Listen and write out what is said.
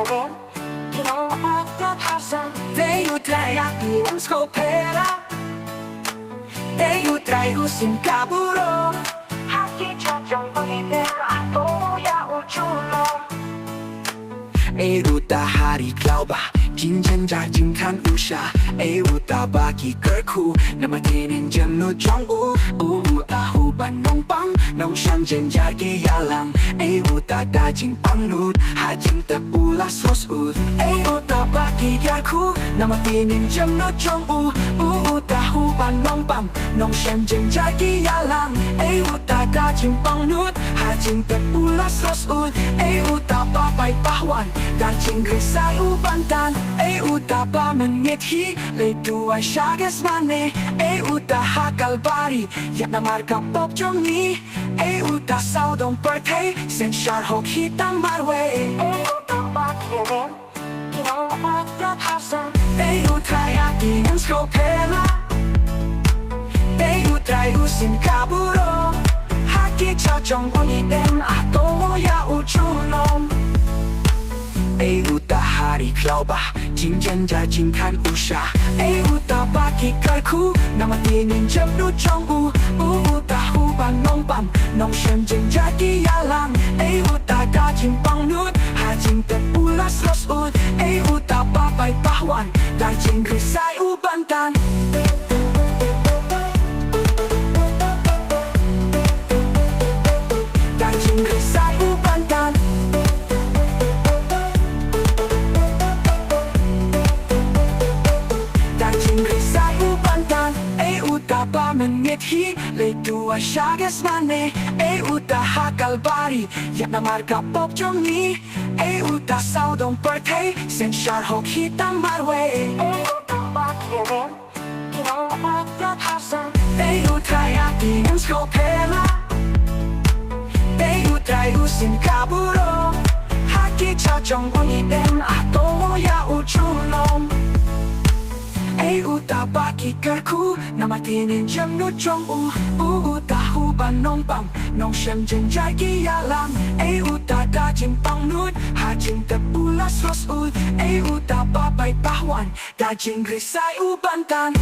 kielin, kinonapagkat hasan. Teju trajaki skopera, teju trajusin kaburo. Haki chachong pagibig ako ya uchulo. Ruta hari klauba, jinjan jajin kan usha. Ruta baki kerku, namatinin jemnu jonggu. Tahu banong pang, nong shan jen jagi yalang. Ruta dajin pangnut, hajin tepula sos ud. Ruta baki kerku, namatinin jemnu jonggu. Tahu banong pang, nong shan jen jagi yalang. Ruta dajin pangnut, hajin tepula sos ud. Ruta babai pahwan, daging risay ubantan. Uta pa menyethi, le dua shagas mane. Uta hakalbari, yak na marka pop jongi. Uta saudong birthday, sen shar hok hitang marwe. Uta pa kielin, kinonapagkat hasan. Uta yakin ang skopela, uta usin kaburo. Haki chachong uniden ato ya uchunom. Ruta hari klauba, jinjan jajin kan usha. Ruta baki kerku, namatinin jemnu jonggu. Tahu banong pam, nong shen jen jadi yalang. Ruta dajin pangnut, hajin tepula sos ud. Ruta babai pahwan, dajin risai ubantan. Dajin risai ubantan. Uta pa menyethi, le dua shagas mane. Uta hakalbari, yak na marka pop jongi. Uta saudong birthday, sen shar hok hitang marwe. Uta pa kielin, kinonapagkat hasan. Uta yakin ang skopela, uta usin kaburo. Haki chachong uniden ato ya uchunom. Uta baki kerku, namatinin jemnu jonggu. Tahu banong pam, nong shem jen jagi yalang. Uta dajin pangnut, hajin tepula sos ud. Uta babai pahwan, dajin risai ubantan.